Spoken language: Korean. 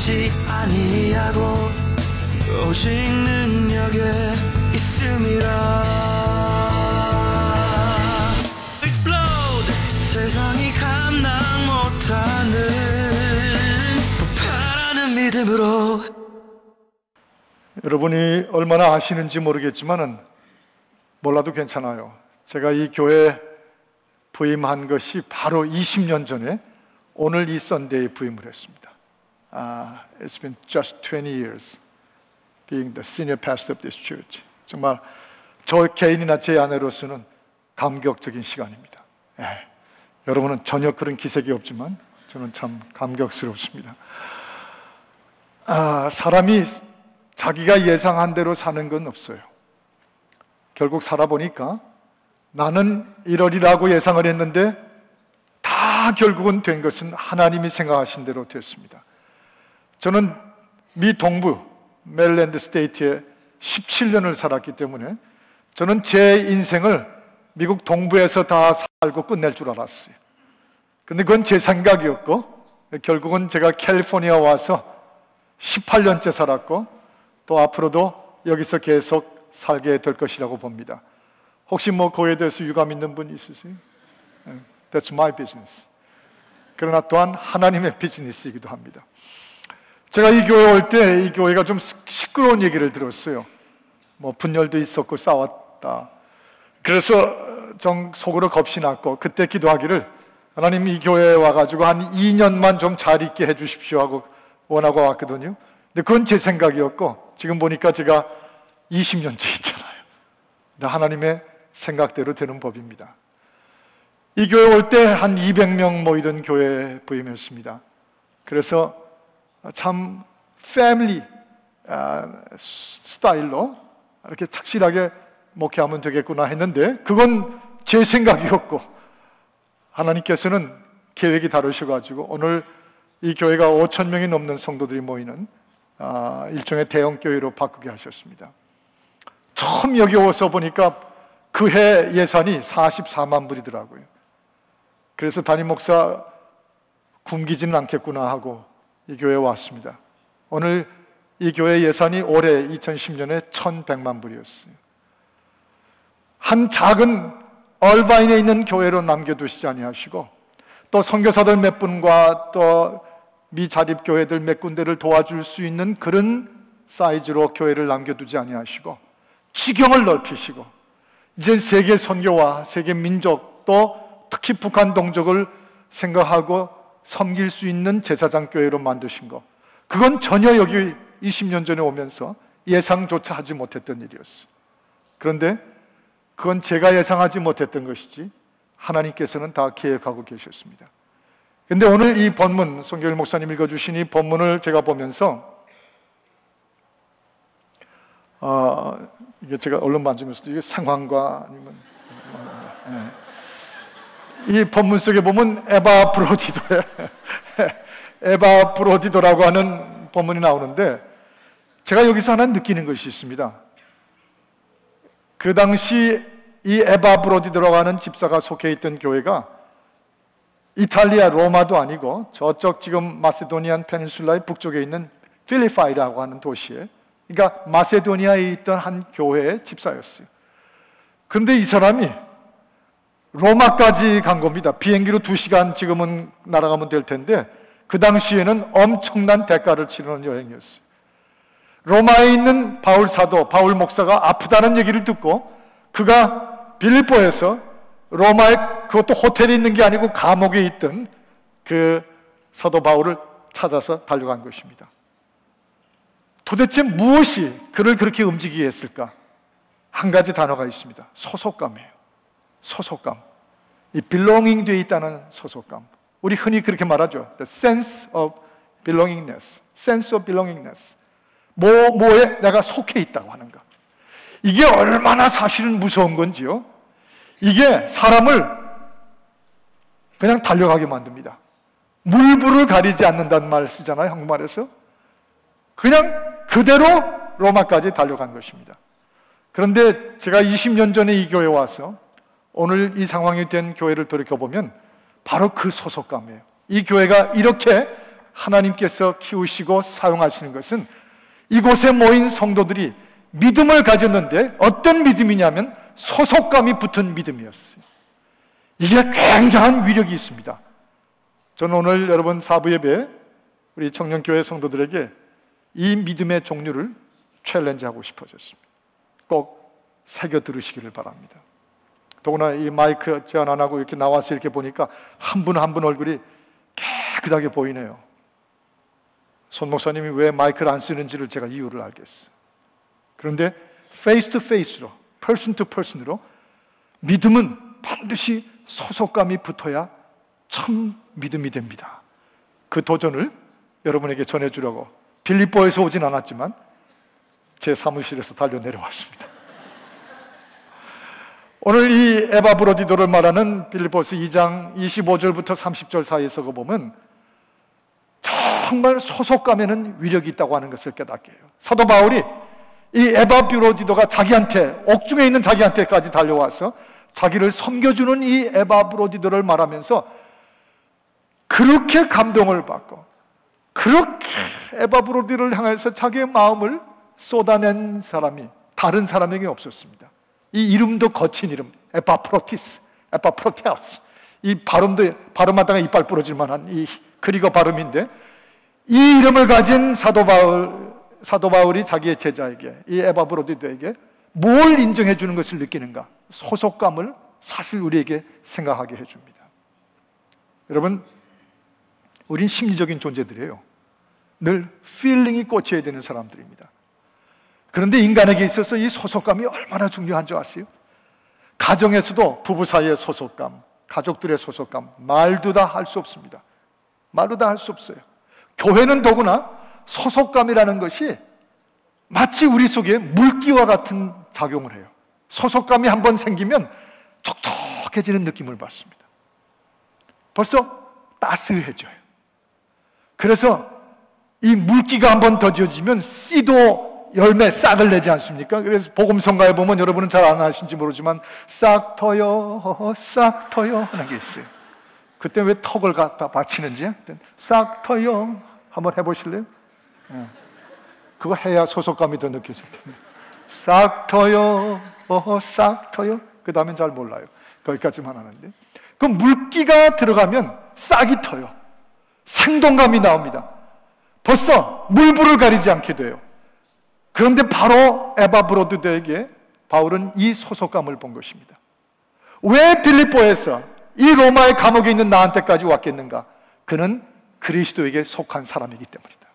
하지 아니하고 오직 능력에 있음이라. Explode! 세상이 감당 못하는 폭발하는 믿음으로. 여러분이 얼마나 아시는지 모르겠지만은 몰라도 괜찮아요. 제가 이 교회 부임한 것이 바로 20년 전에 오늘 이 썬데이에 부임을 했습니다. It's been just 20 years being the senior pastor of this church. 정말 저 개인이나 제 아내로서는 감격적인 시간입니다. 여러분은 전혀 그런 기색이 없지만 저는 참 감격스럽습니다. 사람이 자기가 예상한 대로 사는 건 없어요. 결국 살아보니까 나는 이러리라고 예상을 했는데 다 결국은 된 것은 하나님이 생각하신 대로 됐습니다. 저는 미 동부 메릴랜드 스테이트에 17년을 살았기 때문에 저는 제 인생을 미국 동부에서 다 살고 끝낼 줄 알았어요. 근데 그건 제 생각이었고 결국은 제가 캘리포니아 와서 18년째 살았고 또 앞으로도 여기서 계속 살게 될 것이라고 봅니다. 혹시 거기에 대해서 유감 있는 분 있으세요? That's my business. 그러나 또한 하나님의 비즈니스이기도 합니다. 제가 이 교회 올 때 이 교회가 좀 시끄러운 얘기를 들었어요. 분열도 있었고 싸웠다. 그래서 좀 속으로 겁이 났고 그때 기도하기를 하나님 이 교회에 와가지고 한 2년만 좀 잘 있게 해주십시오 하고 원하고 왔거든요. 근데 그건 제 생각이었고 지금 보니까 제가 20년째 있잖아요. 근데 하나님의 생각대로 되는 법입니다. 이 교회 올 때 한 200명 모이던 교회에 부임했습니다. 그래서 참 패밀리 스타일로 이렇게 착실하게 목회하면 되겠구나 했는데 그건 제 생각이었고 하나님께서는 계획이 다르셔가지고 오늘 이 교회가 5,000명이 넘는 성도들이 모이는 일종의 대형 교회로 바꾸게 하셨습니다. 처음 여기 와서 보니까 그 해 예산이 44만 불이더라고요. 그래서 담임 목사 굶기지는 않겠구나 하고 이 교회에 왔습니다. 오늘 이 교회 예산이 올해 2010년에 1,100만 불이었어요. 한 작은 얼바인에 있는 교회로 남겨두시지 아니하시고 또 선교사들 몇 분과 또 미자립교회들 몇 군데를 도와줄 수 있는 그런 사이즈로 교회를 남겨두지 아니하시고 지경을 넓히시고 이제 세계 선교와 세계 민족 또 특히 북한 동족을 생각하고 섬길 수 있는 제사장 교회로 만드신 것, 그건 전혀 여기 20년 전에 오면서 예상조차 하지 못했던 일이었어요. 그런데 그건 제가 예상하지 못했던 것이지 하나님께서는 다 계획하고 계셨습니다. 그런데 오늘 이 본문, 송교일 목사님 읽어주신 이 본문을 제가 보면서 이게 제가 얼른 만지면서도 이게 상황과 아니면 이 본문 속에 보면 에바브로디도라고 하는 본문이 나오는데 제가 여기서 하나 느끼는 것이 있습니다. 그 당시 이 에바브로디도라고 하는 집사가 속해 있던 교회가 이탈리아 로마도 아니고 저쪽 지금 마세도니안 페닌슐라의 북쪽에 있는 필리파이라고 하는 도시에, 그러니까 마세도니아에 있던 한 교회의 집사였어요. 그런데 이 사람이 로마까지 간 겁니다. 비행기로 2시간 지금은 날아가면 될 텐데 그 당시에는 엄청난 대가를 치르는 여행이었어요. 로마에 있는 바울 사도, 바울 목사가 아프다는 얘기를 듣고 그가 빌립보에서 로마에, 그것도 호텔에 있는 게 아니고 감옥에 있던 그 사도 바울을 찾아서 달려간 것입니다. 도대체 무엇이 그를 그렇게 움직이게 했을까? 한 가지 단어가 있습니다. 소속감이에요. 소속감. 이 belonging 되어 있다는 소속감. 우리 흔히 그렇게 말하죠. The sense of belongingness. sense of belongingness. 뭐에 내가 속해 있다고 하는가. 이게 얼마나 사실은 무서운 건지요. 이게 사람을 그냥 달려가게 만듭니다. 물불을 가리지 않는다는 말 쓰잖아요, 한국말에서. 그냥 그대로 로마까지 달려간 것입니다. 그런데 제가 20년 전에 이 교회에 와서 오늘 이 상황이 된 교회를 돌이켜보면 바로 그 소속감이에요. 이 교회가 이렇게 하나님께서 키우시고 사용하시는 것은 이곳에 모인 성도들이 믿음을 가졌는데 어떤 믿음이냐면 소속감이 붙은 믿음이었어요. 이게 굉장한 위력이 있습니다. 저는 오늘 여러분 사부 예배 우리 청년교회 성도들에게 이 믿음의 종류를 챌린지하고 싶어졌습니다. 꼭 새겨 들으시기를 바랍니다. 더구나 이 마이크 제한 안 하고 이렇게 나와서 이렇게 보니까 한 분 한 분 얼굴이 깨끗하게 보이네요. 손 목사님이 왜 마이크를 안 쓰는지를 제가 이유를 알겠어요. 그런데 페이스 투 페이스로, 퍼슨 투 퍼슨으로 믿음은 반드시 소속감이 붙어야 참 믿음이 됩니다. 그 도전을 여러분에게 전해주려고 빌립보에서 오진 않았지만 제 사무실에서 달려 내려왔습니다. 오늘 이 에바브로디도를 말하는 빌립보서 2장 25절부터 30절 사이에서 보면 정말 소속감에는 위력이 있다고 하는 것을 깨닫게 해요. 사도 바울이 이 에바브로디도가 자기한테, 옥중에 있는 자기한테까지 달려와서 자기를 섬겨주는 이 에바브로디도를 말하면서 그렇게 감동을 받고 그렇게 에바브로디도를 향해서 자기의 마음을 쏟아낸 사람이 다른 사람에게 없었습니다. 이 이름도 거친 이름, 에파프로티스, 에파프로테아스. 이 발음하다가 이빨 부러질 만한 이 그리고 발음인데, 이 이름을 가진 사도 바울이 자기의 제자에게, 이 에바브로디도에게 뭘 인정해 주는 것을 느끼는가? 소속감을 사실 우리에게 생각하게 해줍니다. 여러분, 우린 심리적인 존재들이에요. 늘 필링이 꽂혀야 되는 사람들입니다. 그런데 인간에게 있어서 이 소속감이 얼마나 중요한 줄 아세요? 가정에서도 부부 사이의 소속감, 가족들의 소속감, 말도 다 할 수 없습니다. 말도 다 할 수 없어요. 교회는 더구나 소속감이라는 것이 마치 우리 속에 물기와 같은 작용을 해요. 소속감이 한번 생기면 촉촉해지는 느낌을 받습니다. 벌써 따스해져요. 그래서 이 물기가 한번 더뎌지면 씨도 열매, 싹을 내지 않습니까? 그래서 복음성가에 보면 여러분은 잘 안 아시는지 모르지만 싹 터요, 싹 터요 하는 게 있어요. 그때 왜 턱을 갖다 받치는지 싹 터요 한번 해보실래요? 그거 해야 소속감이 더 느껴질 텐데. 싹 터요, 싹 터요. 그 다음엔 잘 몰라요. 거기까지만 하는데, 그 물기가 들어가면 싹이 터요. 생동감이 나옵니다. 벌써 물불을 가리지 않게 돼요. 그런데 바로 에바브로디도에게 바울은 이 소속감을 본 것입니다. 왜 빌립보에서 이 로마의 감옥에 있는 나한테까지 왔겠는가? 그는 그리스도에게 속한 사람이기 때문이다.